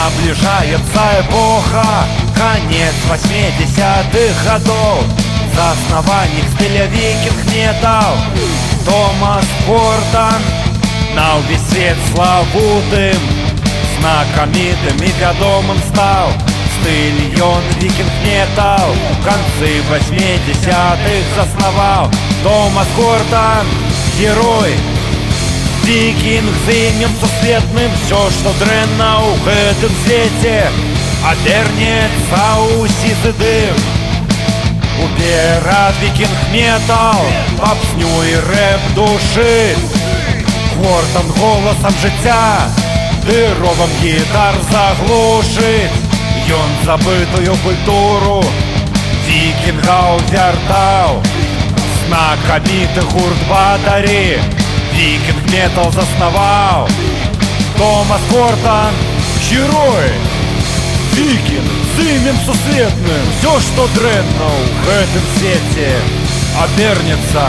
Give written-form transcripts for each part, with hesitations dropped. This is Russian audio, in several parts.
Наближается эпоха, конец 80-х годов, заснованник стиля викинг-метал Томас Гортон на весь свет славутым, знакомитым и ведомым стал. Стиль он викинг-метал в конце 80-х засновал. Томас Гортон, герой, викинг з ім'ям сусветным. Все, что дрэнна ў гэтым свете, обернется у сизы дым. Уперад викинг-метал, попсню и рэп души. Гортон голосом життя ды-ровом гитар заглушить. Ён забытую культуру викинга увяртаў. Знакаміты гурт Батари викинг-метал заснаваў. Томас Гортон, герой, викинг з ім'ям сусветным. Все, что дрэнна ў гэтым свете, обернется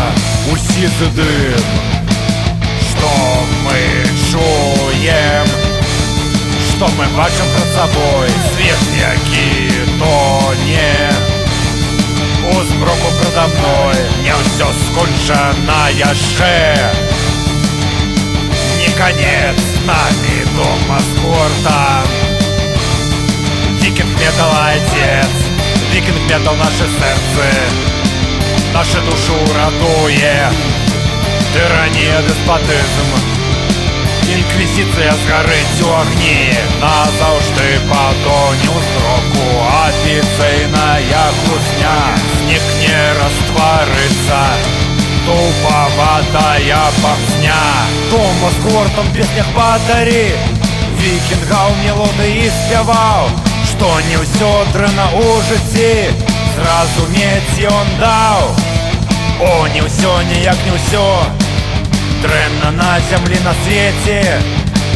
у сизы дым. Что мы чуем, что мы бачым пред собой, свет які тоне у змроку предо мной. Не ўсё скончана яшчэ, не конец с нами. Томас Гортон, викинг-метал отец, викинг-метал наше сердце, нашу душу радуе. Тирания, деспотизм, інквізиція згорить у огні, назавжди потоне у змроку. Офіційная хлусня зникне, раствориться туповатая попсня. Томас Гортон в песнях Батари викинга ў мелодыі спяваў. Што не ўсё дрэнна ў жыцці, зразумець ён даў. О, не ўсё, ніяк не ўсё дрэнна на зямлі, на свеце.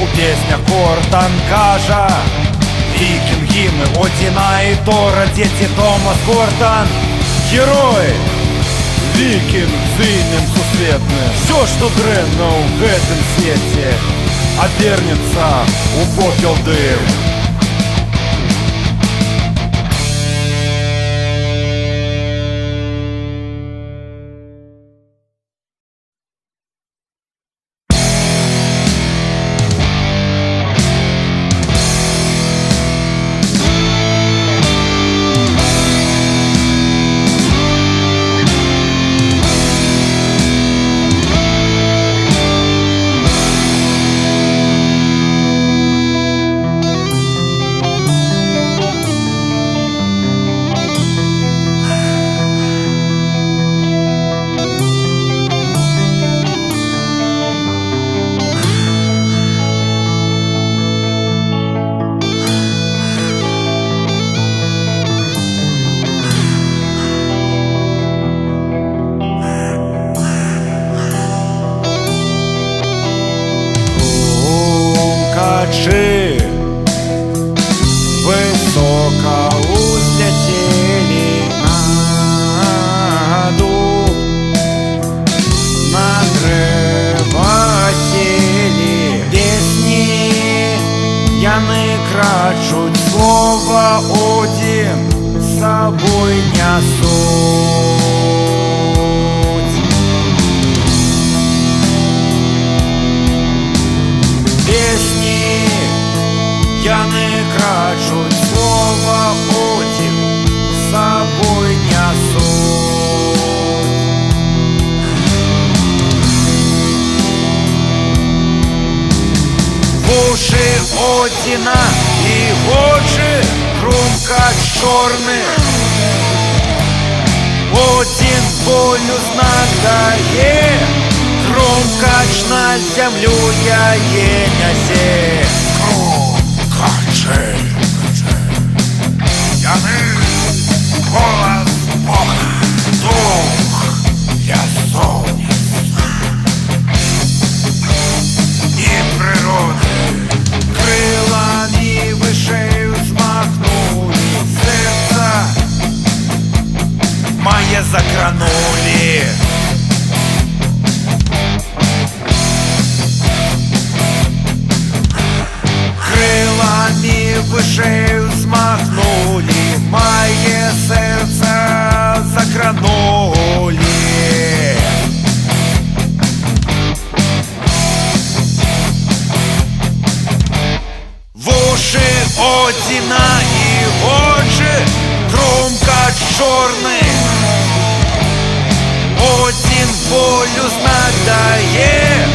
У песнях Гортон кажа, викинги мы одзіна і то радзеці. Томас Гортон, герой, викинг з ім'ям сусветным. Все, что дрэнна ў гэтым свете, обернется у попел дым. Высоко узлетели на дуб, на древо сели. Песни яны крачуть, слово один с собой несут. Песни яны крачуть, слово один с собой несут. В уши одина и очи громко чорны. Один болю знак дає, громкач на землю я нясе. Громкачи, яны голос Бога, дух я сонця и природы. Крылами вышею взмахнули, сердца мое закранули. Крылами Одіна і очі, Хрумкач чорний. Один волю знак дає,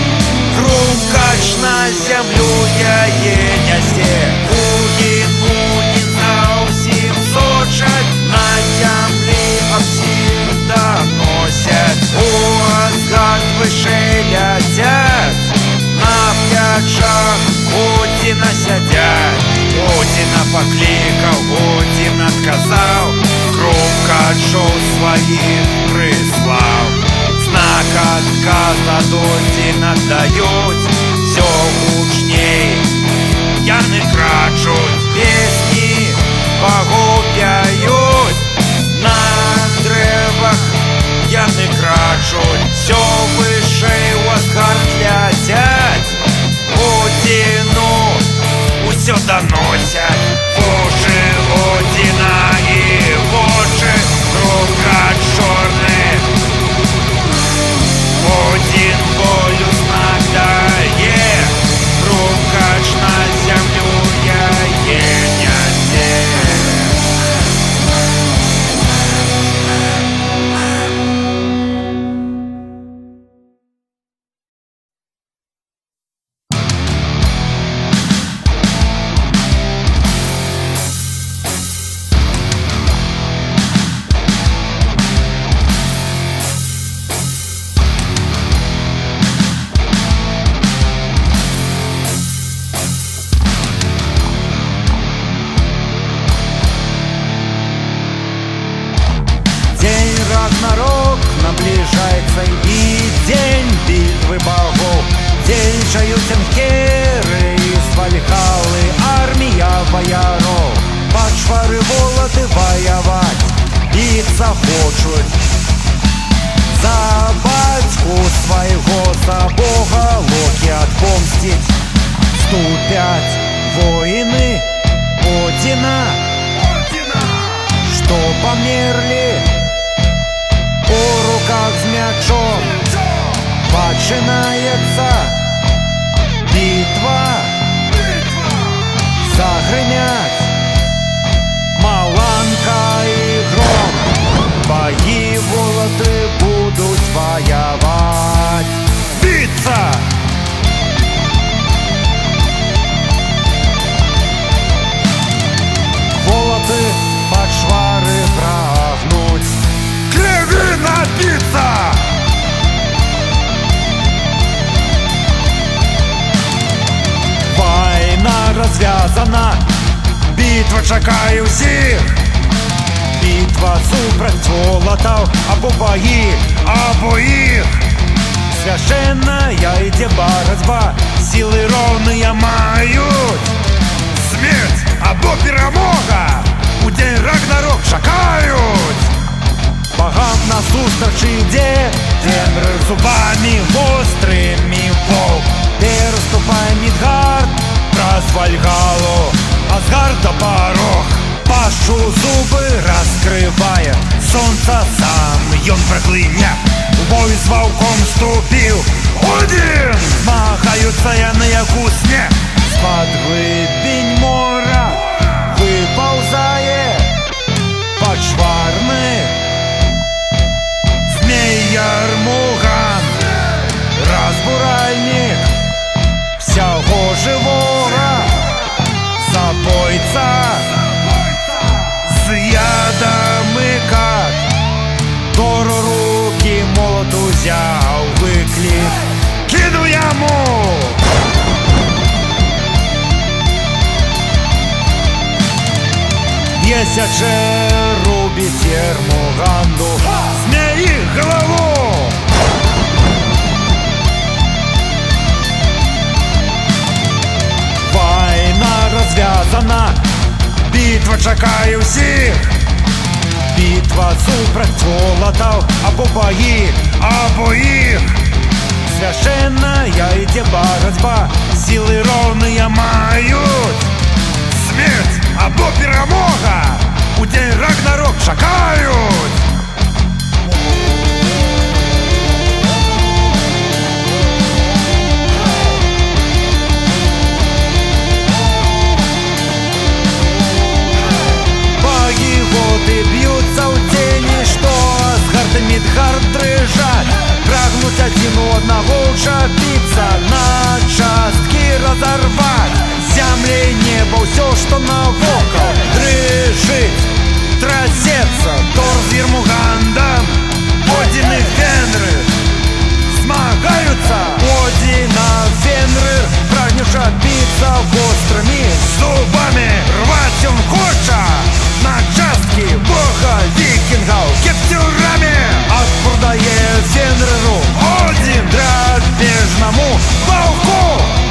Хрумкач на землю яє нясе. Мудін на усім сочать, на землі обсім доносять. У Асгард вище летять, на плячах Одіна сядять. Одіна покликав, Один отказав, Хрумкачов своїх прислав. Знак отказ от Одіна дають, все гучней яни крачуть, пісні погубяють, на древах яни крачуть, все вище у Асгард летять. Одіну усё доносять, воші Одіна і воші Хрумкач чорний. Один волю знак дає, Хрумкач на землю яє нясе. Рагнарок наближается, и день битвы богов. Вещают энхеры из Вальхаллы, армия бояров. Пачвары волоты воевать их захочут. За батьку своего, за бога Локи отпомстить. Вступят воины Одина, что померли у руках с мячом. Починается битва, загремят маланка и гром. Бои волоты будут воевать, биться. Волоты под швары прагнуть, крови напиться. Война развязана, битва чакає всіх. Битва супроть волотов, або бои, або их. Священная идет борьба, силы ровные мают. Смерть або перемога, у день Рагнарок чекають. Богам назустріч іде, тембр зубами гострими вовк. Переступає Мідгард, раз Вальгалу, Асгарда порог. Пашу зубы раскрывая, солнце сам ён проклыня. У бой з ваўком ступил Один. Махаются яны як у сне, з-пад глыбінь мора выползае пачварны Змей-Ярмуган, разбуральник всяго живого, забойца з ядом і кат. Тор руки молот узяв, виклик кину яму. Тисяче рубить Ярмуганду, змеї голову. Война розв'язана, битва чекає всіх. Битва супроть волотов, або бои, або их. Священная идет борьба, силы ровные мают. Смерть або перемога, у день Рагнарок чекають. захар дрыжаць, прагнуць адзін у аднаго ўчапіцца, на часткі разарваць зямля і неба, ўсё, што навокал дрыжыць, трасецца. Тор з Ермугандам, Один и Фенрир змагаюцца. Одина Фенрир прагне чапіцца вострымі зубамі, рваць ён хоча на часткі бога вікінгаў кепцюрамі. Адпрадае Фенриру Один драпежнаму ваўку,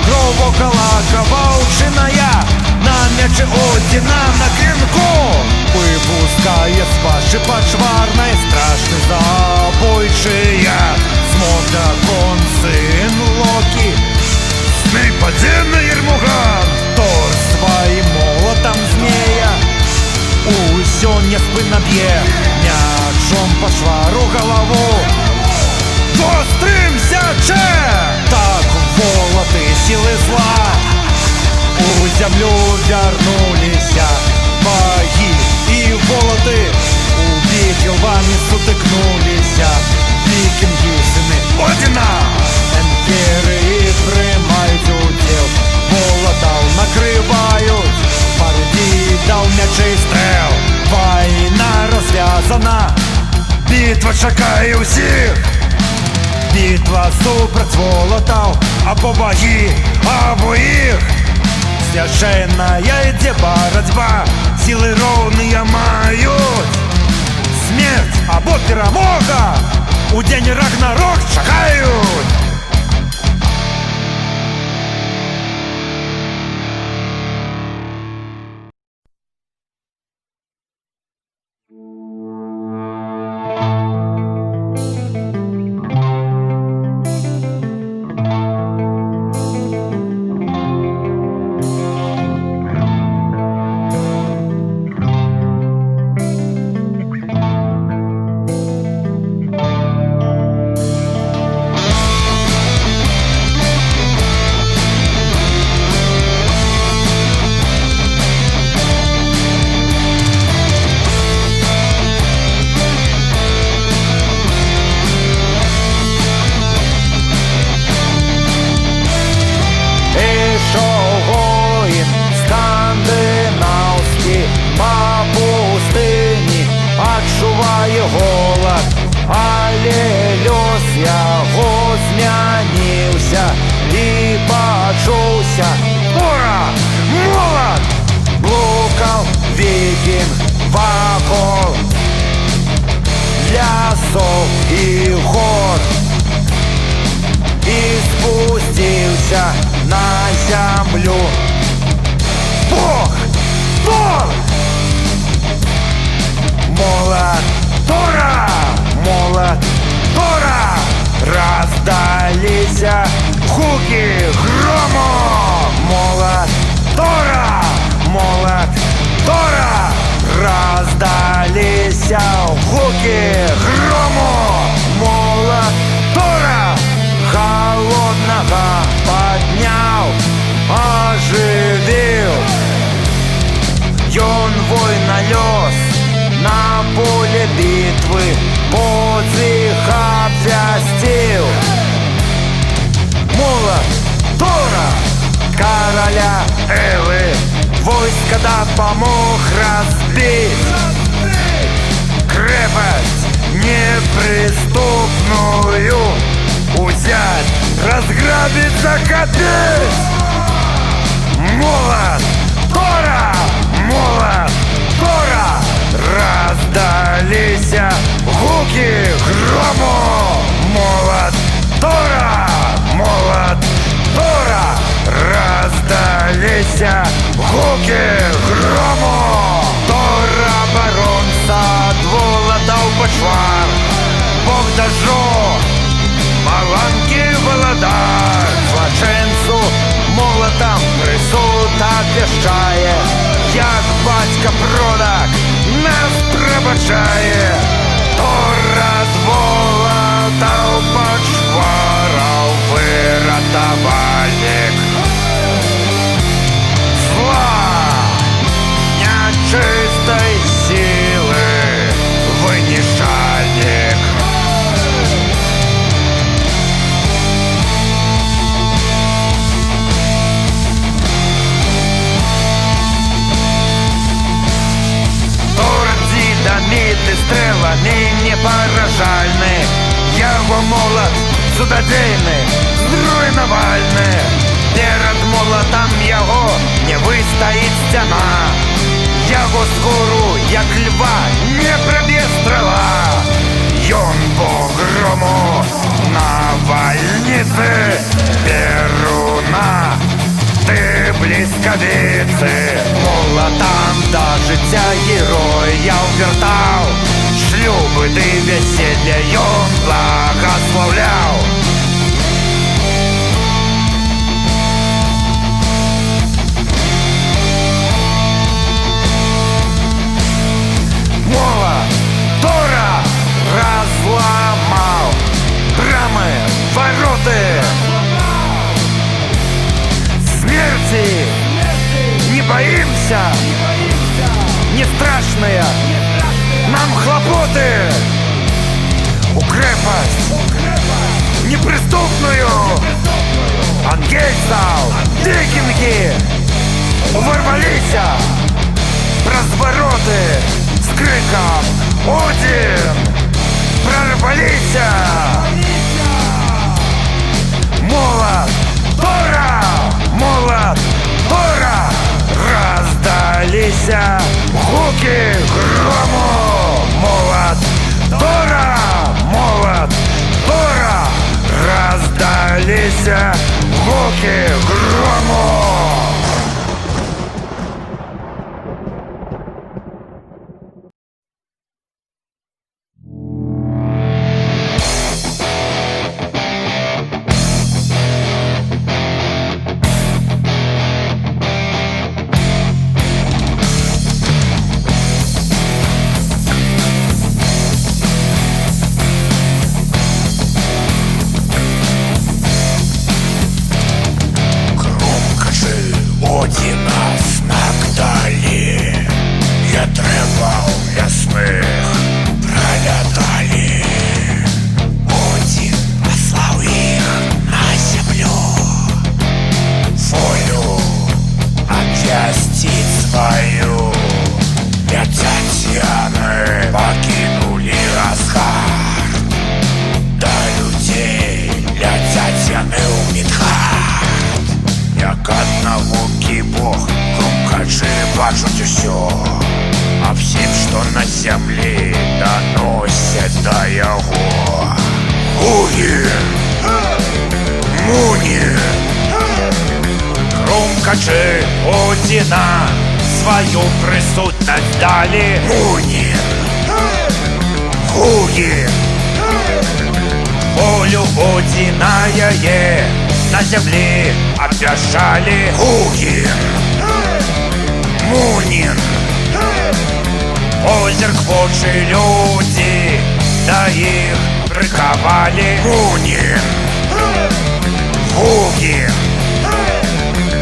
кроў вокала каваўчыная, на мячы Одина на клинку. Выпускае з пашчы пачварнай страшны забойчыя, смотра кон сын Локі, Змей подземный Ермуган, Тор сваім молатам змея усё няспынна б'е, мячом па швару галаву. вострым сячэ. Так волаты сілы зла у зямлю вярнуліся, багі і волаты у бікі лбамі сутыкнуліся. Вікінгі, сыны Одина, імперыі прымаюць удзел, волатаў накрываюць, пардзідаў мячэй стрэл. Вайна развязана, битва чакае ўсіх. бітва супраць волатаў, Або багі, або іх. свяшчэнная ідзе барацьба, Сілы роўныя маюць. смерць або перамога, у дзень Рагнарок чакаюць. Голад, але лёс яго змяніўся і пачуўся. Ура! Молат! Блукаў вікінг вакол лясоў і гор і спусціўся на зямлю. Бог! Тор! Молат Тора! Молат Тора! Раздаліся гукі грому! Молат Тора! Молат Тора! Раздаліся гукі грому! Молат Тора! Холоднага падняў, ажывіў. Ён война лёс на поле битвы подвиг обвястил. Молот Тора, короля Элы, войско допомог разбить. Крепость неприступную узять, разграбить, закатить. Молот Тора! Молот Тора! Раздаліся гукі грому! Молот Тора! Молот Тора! Раздаліся гукі грому! Тора абаронца ад волатаў пачвар, бог дажджу, маланкі валадар. Злачэнцу молатам прысуд абвяшчае, як бацька продак нас прабачае. Тора ад волатаў пачвараў выратавальнік зла, нячыстай сілы вынішчальнік. виражальны, яго молат цудадзейны, зруйнавальны. Перад молатам яго не выстаіць сцяна, яго скуру, як льва, не праб'е страла. Ён по грому навальніцы перуна, ты бліскавіцы. Молатам да жыцця герояў вяртаў, шлюбы ды вяселля ён благаслаўляў. Молат Тора разломал брамы, вороты смерти. Не боимся, не страшные нам хлопоты. У крепость неприступную ангельцев викинги ворвались праз вороты с криком «Один!» прорвались. Молот Тора, молот Тора, раздались гуки грому. Молот Тора, молот Тора, раздались гуки грому. Бачуть усё, а всім, што на зямлі, даносяць да яго. Гугін, Мунін, Крумкачы Одзіна сваю прысутнасць далі. Мунін, Гугін, волю Одзіна яе на зямлі абвяшчалі. Гугін, Мунін, Позірк вочы людзі да іх прыкавалі. Мунін, Гугін,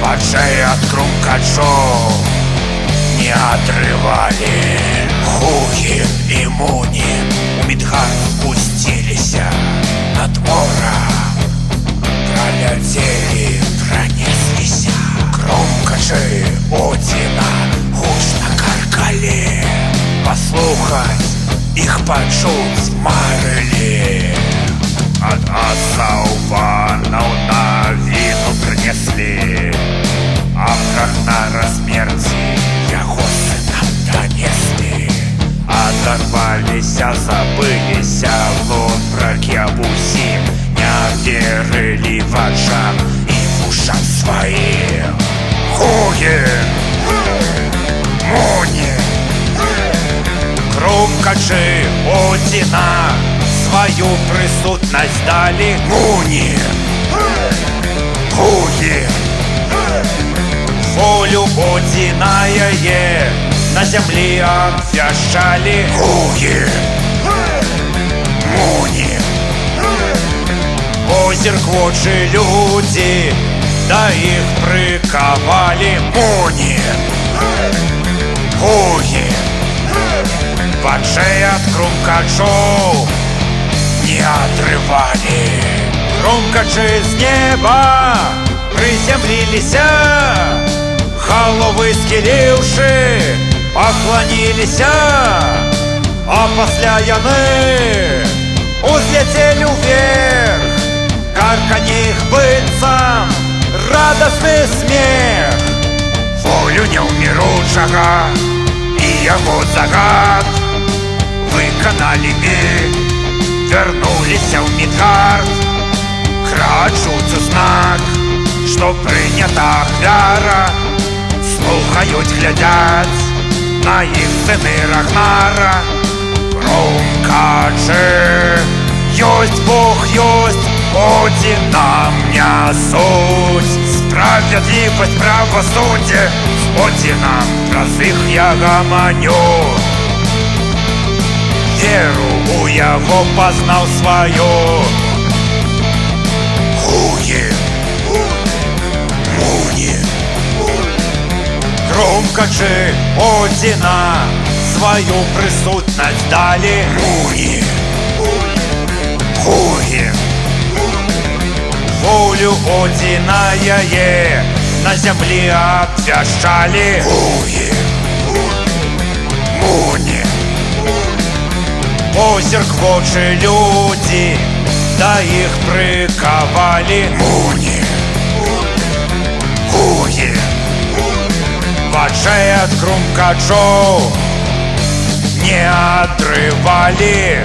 Вачэй ад крумкачоў не атрывалі. Гугін і Мунін у Мідгард спусціліся над морам, праляцелі, пранесліся. Крумкачы Одзіна гучна каркалі, паслухаць іх пачуць марылі. Ад асаў панаў навіну прынеслі, а прагнара смерці яго сынам данеслі. Адарваліся, забыліся, лон пракі аб усім, не верылі вачам і вушам сваім. Гугін, Мунін, Крумкачы Одзіна сваю прысутнасць далі. Мунін, Гугін, волю Одзіна яе на зямлі абвяшчалі. Гугін, Мунін, Позірк вочы людзі да іх прыкавалі. Мунін, Гугін, Вачэй ад крумкачоў не атрывалі. Крумкачы з неба прызямліліся, галовы схіліўшы, пакланіліся. а пасля яны узляцелі ўверх, карканье іх быццам радасны смех. Волю неўміручага і яго загад выканалі і вярнуліся ў Мідгард. Крачуць у знак, што прынята ахвяра, слухаюць, глядяць на іх сыны Рагнара. Громкачы, ёсць Бог, ёсць один нам нясуць. Справядлівасць, правасуддзе, Одзінам праз іх я гаманю. Веру у яго пазнаў сваю. Хуе, муне, Громкачы Одзіна сваю прысутнасць далі. муне, хуе, Волю Одзіна яе на зямлі абвяшчалі. хуе, муне, Позірк вочы людзі да іх прыкавалі. муне, хуе, Вачэй ад громкачоў не адрывалі.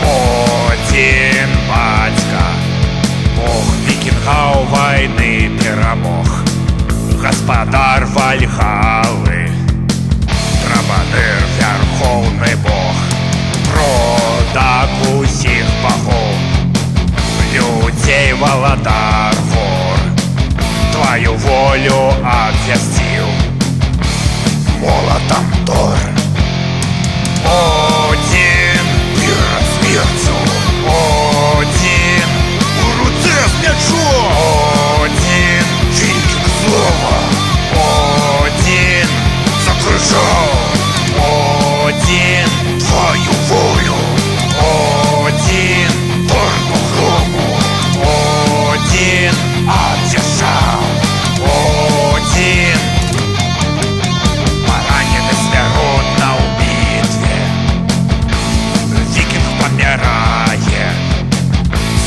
Один бацька, Бог вікінгаў вайны перамог, гаспадар Вальхалы, драбадыр вярхоўны Бог, продак усіх богоў, людзей валадар вор, твою волю абвясціў. молотом Тор. Один перад смерцю, Один у руцэ з мячом, Один вікінг слова Один закричав Один твою волю. Один Тор по-грому Один обвящав. Один Поранены смяротна ў бітве, Вікінг памірае,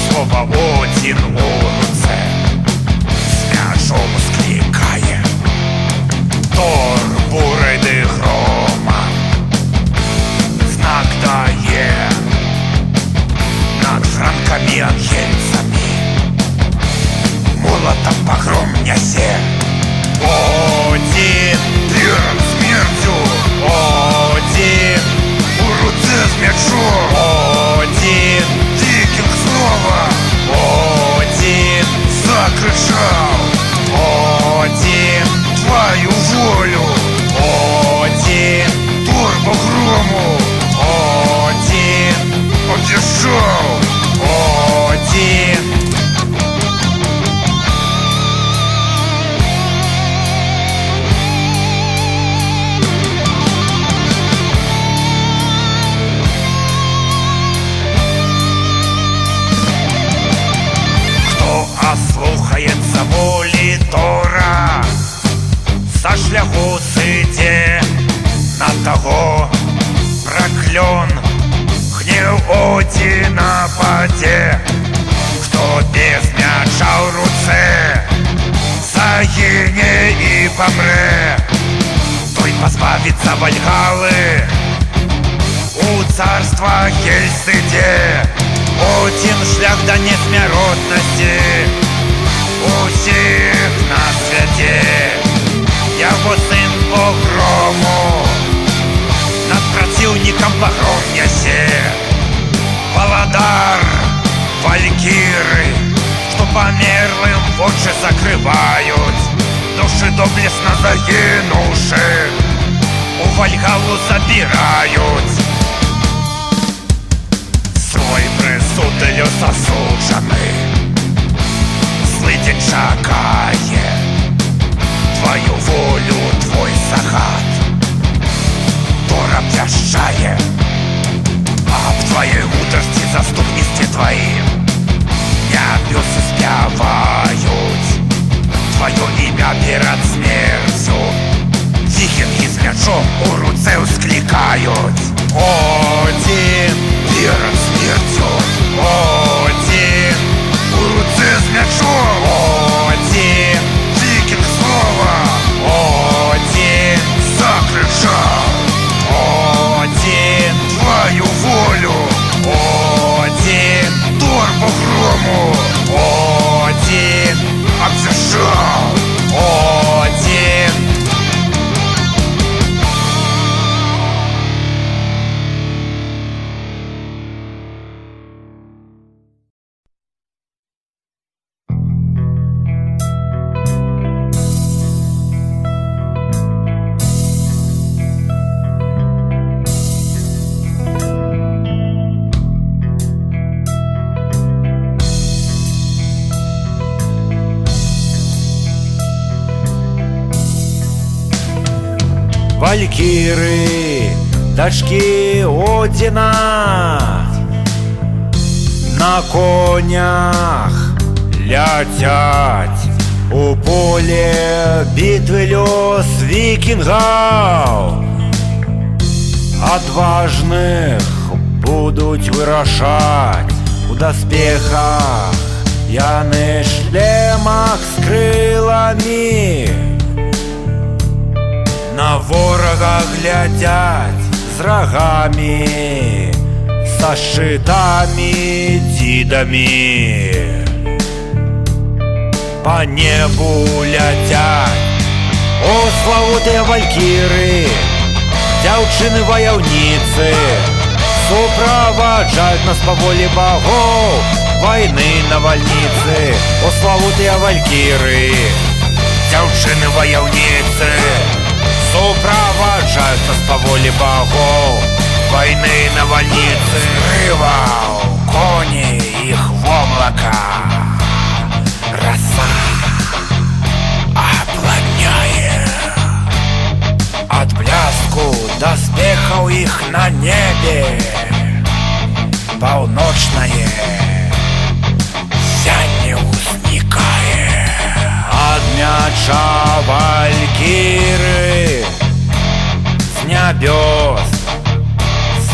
слова Один у руцэ, з мячом склікае. Тор Бурай ды грома знак дае над франкамі ангельцамі, молотом пагром нясе. Один Перад смерцю, Один у руцэ з мячом, Один вікінг слова Один закричав Один твою волю. Один Тор по-грому Один обвящав. Один Хто ослухається волі Тора, за шляху сидє на того прокльон, гнів Одіна паде. Хто без м'яча в руце загине і помре, той позбавиться Вальхали у царства Хельсиде. Один шлях до несмяротнасці Усіх на святе яго сын по грому над праціўнікам пагром нясе. Валадар Валькіры, што памерлым вочы закрываюць, душы доблесна загінуўшых у Вальгалу забіраюць. Свой прысуд лёс асуджаны, злыдзень чакае твою волю, твой загад. Тор абвяшчае аб тваёй мудрасці, заступніцтве тваім. Нябёсы спяваюць твоё імя перад смерцю. Вікінгі з мячом у руцэ ўсклікаюць. Один, Перад смерцю один, у руцэ з мячом. один, Вікінг слова один, закричав один, твою волю. один, Тор погрому один, обвящав. один. Валькиры, дочки Одина, на конях летят у поле битвы лёс викингов. Отважных будут вырашать у доспехах, яны шлемах с крылами. На ворога глядят с рогами, со щитами, дидами. По небу летят, о, славутые валькиры, дзяўчыны ваяўніцы, суправаджаюць нас по воле богов войны навальницы. О, славутые валькиры, дзяўчыны ваяўніцы, суправаджаюць нас по воле богов войны навальницы. Скрывал кони их в облака, роса опламняет от бляску доспехов их на небе. Полночное сянне узникает. От мяча валькиры с небес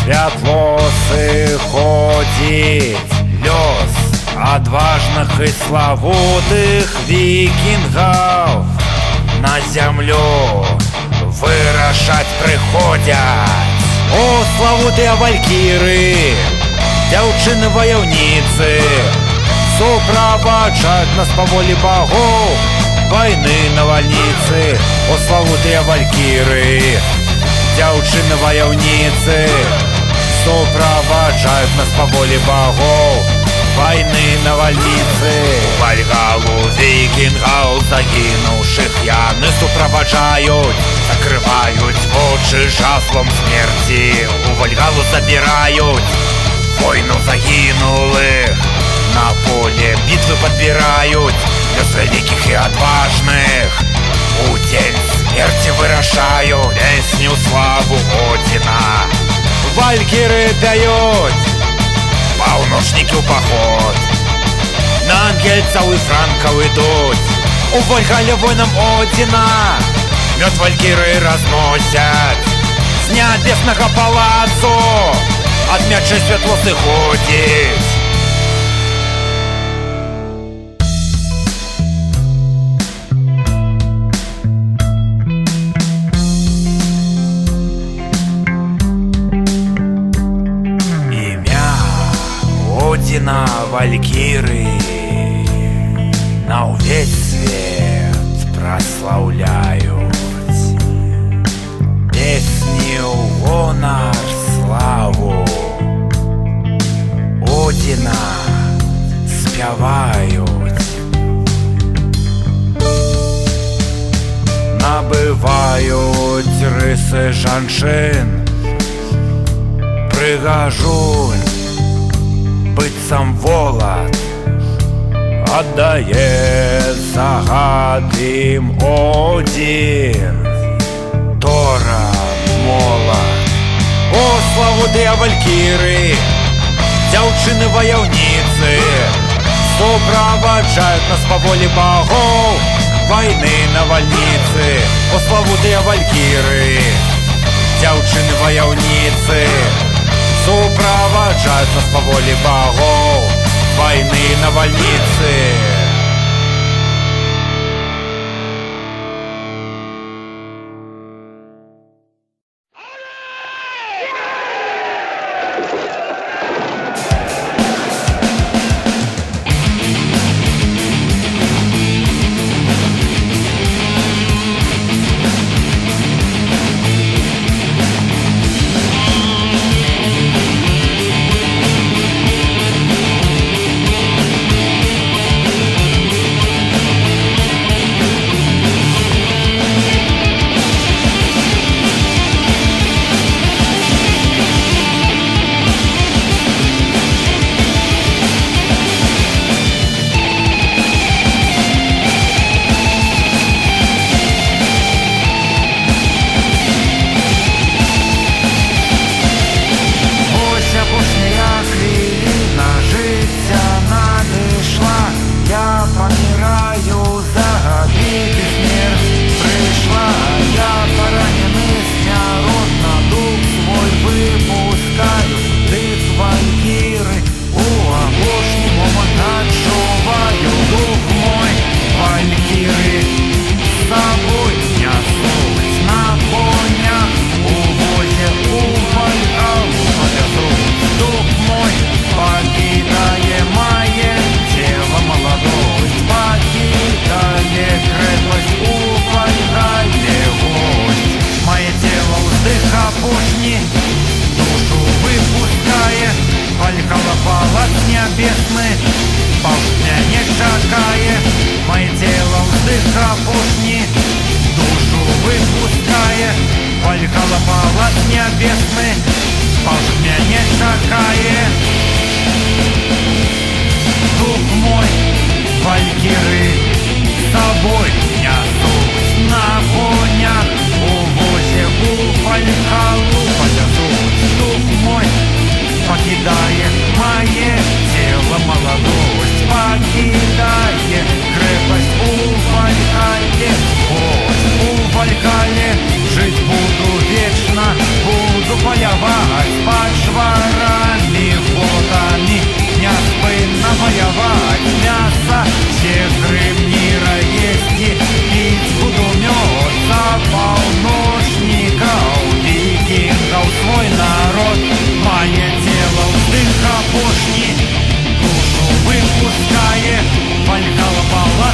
святло сыходит лёс отважных и славутых викингов. На землю вырашать приходят, о, славутые валькиры, дзяўчыны ваяўніцы, суправаджаюць нас по воле богов войны навальницы. О, славутые валькиры, дзяўчыны ваяўніцы, суправаджаюць нас по воле богов войны навальницы. Вальгалу викингов загинувших яны суправаджаюць, закрываюць вочы жаслом смерти. У Вальгалу забираюць войну загинулых, на поле битвы подбирают лёс великих и отважных. У день смерти вырашают песню славу Одина. Валькиры пяют, Паўночнікі ў паход на ангельцаў и франков идут. У Вальгале воинам Одина мёд валькіры разносят с нябеснага палацу, ад мячэй святло сыходзіць. Одина валькиры на увесь свет прославляют, песни у гонар славу Одина спявают. Набывают рис серцы жанчын прыгажунь, быццам волат аддае загад ім один. Тора молат. О, славутыя валькіры, дзяўчыны ваяўніцы, суправаджаюць нас па волі багоў вайны навальніцы. О, славутыя валькіры, дзяўчыны ваяўніцы, суправаджаюць нас па волі багоў вайны навальніцы. Вальгала пала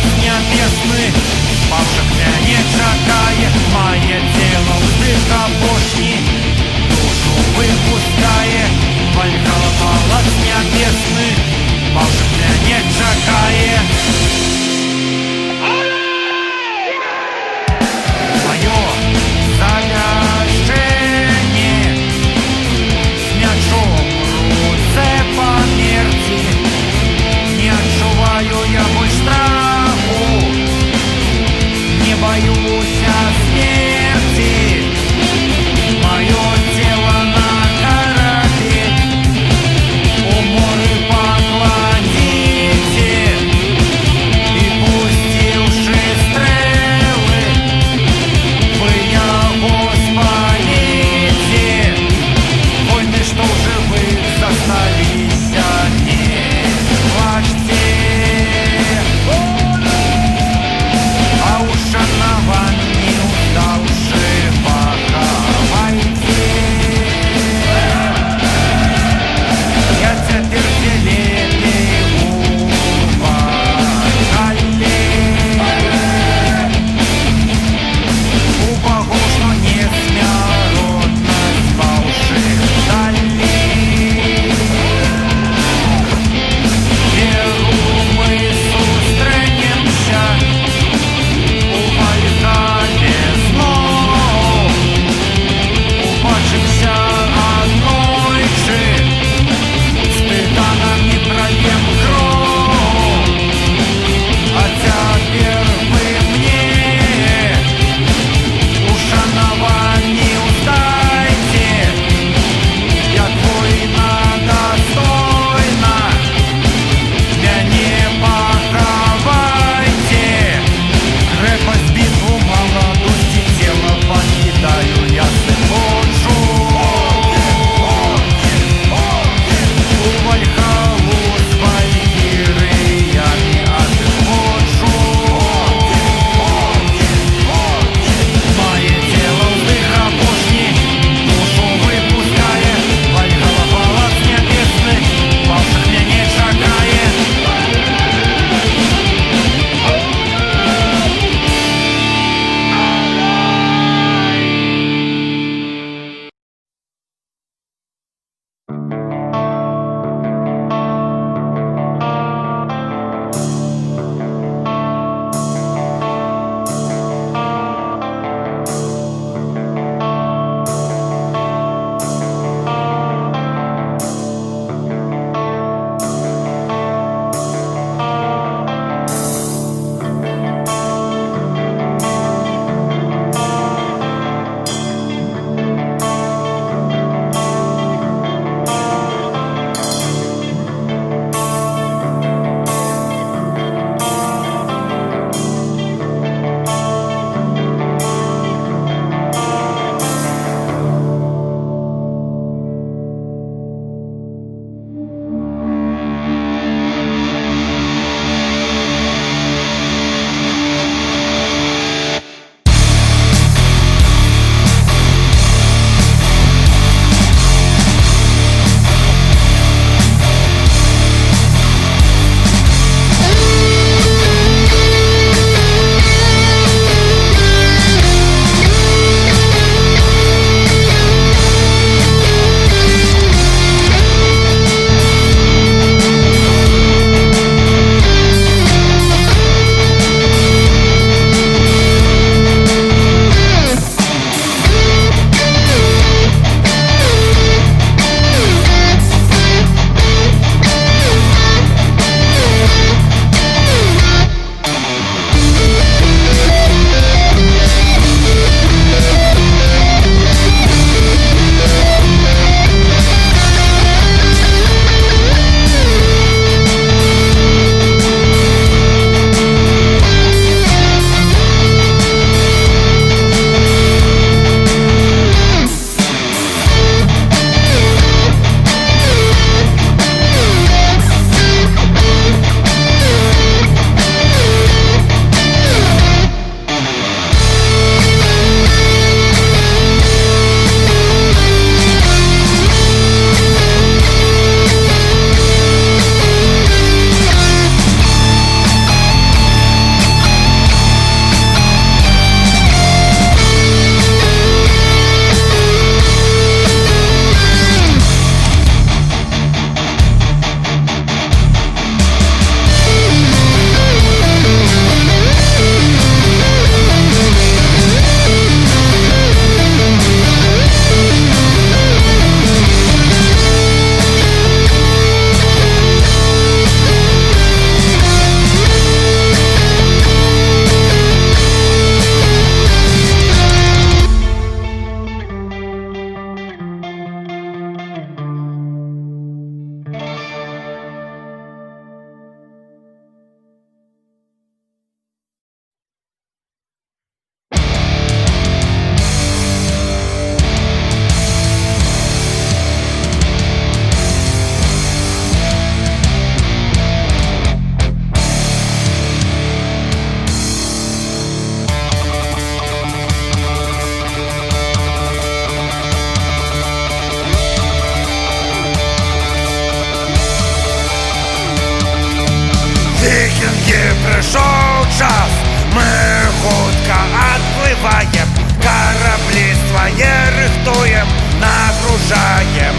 продолжаем.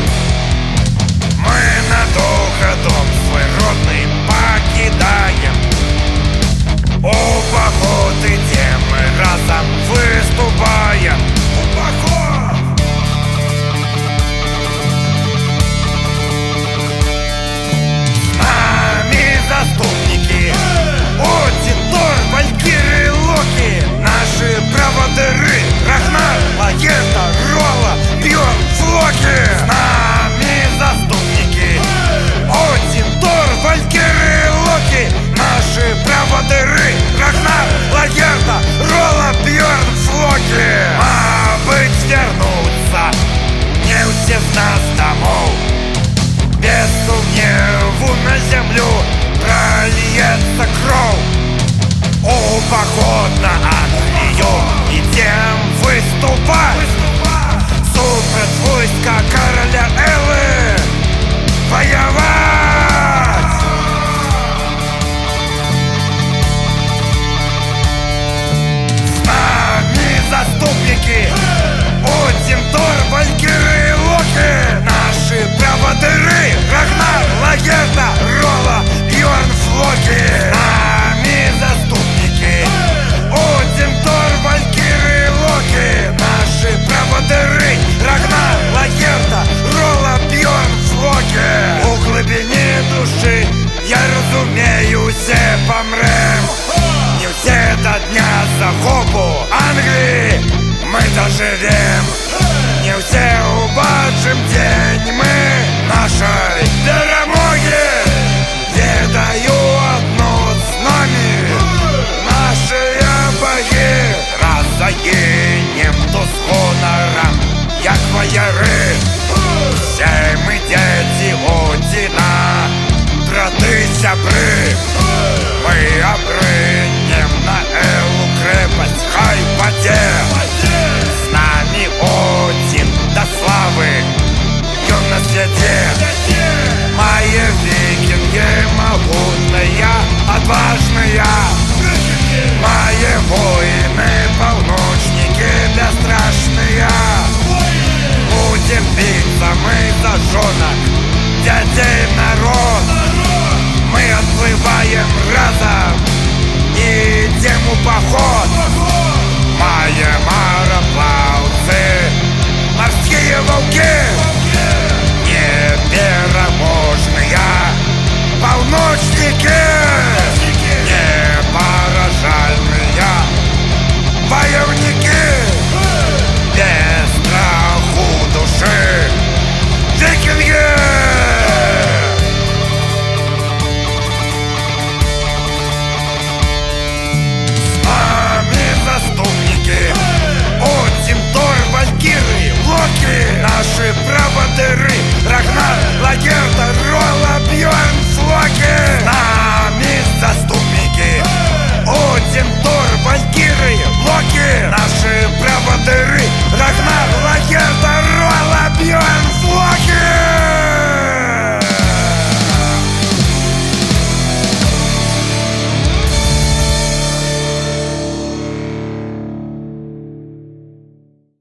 Мы надолго дом свой родный покидаем. У поход идем, мы разом выступаем. У поход! С нами заступники, Один, Тор, Валькиры, Локи, наши проводыры, Рагнар, Лагерта, Рола, Бьорн, Флоки. С нами заступники, Один, Тор, Валькиры, Локи, наши проводыры, Рагнар, Лагерта, Рола, Бьорн, Флоки. А быть вернуться не у всех нас домов. Без сумневу на землю прольется кровь. У поход на Англию идем выступать. Супротив войска короля Эллы воевать. С нами заступники, Один, Тор, Валькиры, Локи, наши проводыры, Рагнар, Лагерта, Рола, Бьорн, Флоки. С нами заступники, Один, Тор, Валькиры, Локи, наши проводыры, Рагнар, Лагерта, Рола, Бьорн, Флоки. У глибині душі, я розумію, все помрем. Не все до дня захопу Англии мы доживем. Не все убачим день мы нашей перемоги. Ведаю одно с нами, наши боги. Раз загинем, то с гонором, як вояри. Все мы дети Одина, браты, сябры. Мы обрынем на Эллу крепость, хай поде. С нами Один до славы, ён на свете. Мои викинги могутные, отважные. Мои воины, полночники бесстрашные. Будем биться мы за жёнок, детей, народ. Мы отплываем разом и идем у поход.